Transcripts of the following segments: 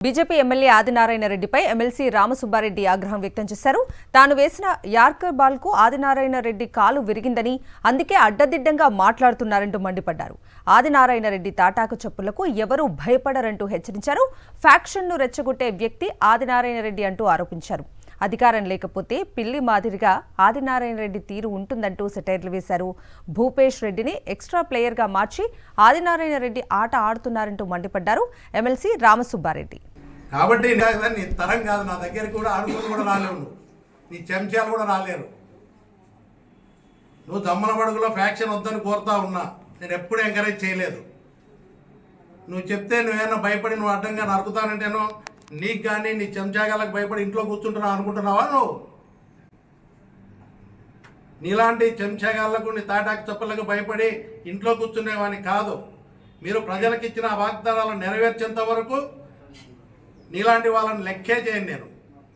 BJP MLA Adinarayana రెడ్డిపై MLC Ramasubba Reddy ఆగ్రహం వ్యక్తం చేశారు. తాను వేసిన యార్కర్ బాల్కు ఆదినారాయణ రెడ్డి కాలు విరిగిందని, అందుకే అడ్డదిడ్డంగా మాట్లాడుతున్నారంటూ మండిపడ్డారు. ఆదినారాయణ రెడ్డి తాటాకు చెప్పులకు ఎవరూ భయపడరంటూ హెచ్చరించారు. ఫ్యాక్షన్ను రెచ్చగొట్టే వ్యక్తి ఆదినారాయణ రెడ్డి అంటూ ఆరోపించారు. అధికారం లేకపోతే పిల్లి మాదిరిగా ఆదినారాయణ రెడ్డి తీరు ఉంటుందంటూ సెటైర్లు వేశారు. భూపేష్ రెడ్డిని ఎక్స్ట్రా ప్లేయర్గా మార్చి ఆదినారాయణ రెడ్డి ఆట ఆడుతున్నారంటూ మండిపడ్డారు ఎమ్మెల్సీ రామసుబ్బారెడ్డి. కాబట్టి నీ తరం కాదు, నా దగ్గరికి కూడా ఆడుకుని కూడా రాలేవు, నీ చెంచాలు కూడా రాలేరు. నువ్వు దమ్మల బడుగులో ఫ్యాక్షన్ వద్దని కోరుతా ఉన్నా, నేను ఎప్పుడు ఎంకరేజ్ చేయలేదు. నువ్వు చెప్తే నువ్వేమన్నా భయపడి నువ్వు అడ్డంగా నరుకుతానంటేనో, నీకు కానీ నీ చెంచాగాలకు భయపడి ఇంట్లో కూర్చుంటున్నావు అనుకుంటున్నావా? నువ్వు నీలాంటి చెంచాగాళ్లకు నీ తాటాకు చప్పలకు భయపడి ఇంట్లో కూర్చునేవాని కాదు. మీరు ప్రజలకు ఇచ్చిన వాగ్దానాలను నెరవేర్చేంత వరకు నీలాంటి వాళ్ళని లెక్కే చేయను. నేను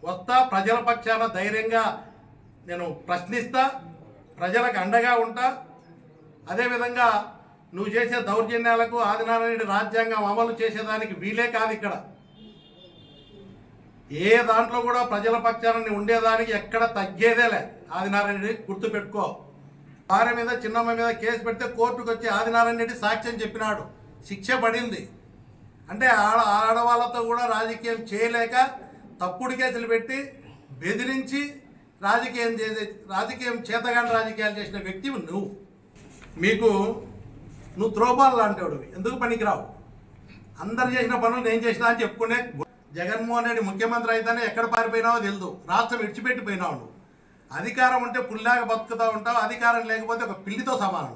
వస్తా, ప్రజల పక్షాన ధైర్యంగా నేను ప్రశ్నిస్తా, ప్రజలకు అండగా ఉంటా. అదేవిధంగా నువ్వు చేసే దౌర్జన్యాలకు ఆదినారాయణ రాజ్యాంగం అమలు చేసేదానికి వీలే కాదు. ఇక్కడ ఏ దాంట్లో కూడా ప్రజల పక్షాన ఉండేదానికి ఎక్కడ తగ్గేదేలే. ఆదినారాయణ రెడ్డి గుర్తుపెట్టుకో. భార్య మీద చిన్నమ్మ మీద కేసు పెడితే కోర్టుకు వచ్చి ఆదినారాయణ రెడ్డి సాక్ష్యం చెప్పినాడు, శిక్ష పడింది. అంటే ఆడవాళ్ళతో కూడా రాజకీయం చేయలేక తప్పుడు కేసులు పెట్టి బెదిరించి రాజకీయం చేతగాని రాజకీయాలు చేసిన వ్యక్తి నువ్వు త్రోబాల్ లాంటివాడు, ఎందుకు పనికిరావు. అందరు చేసిన పనులు నేను చేసినా అని చెప్పుకునే జగన్మోహన్ రెడ్డి ముఖ్యమంత్రి అయితేనే ఎక్కడ పారిపోయినావో తెలియదు, రాష్ట్రం విడిచిపెట్టిపోయినావు. నువ్వు అధికారం ఉంటే పుల్లాగా బతుకుతూ ఉంటావు, అధికారం లేకపోతే ఒక పిల్లితో సమానం.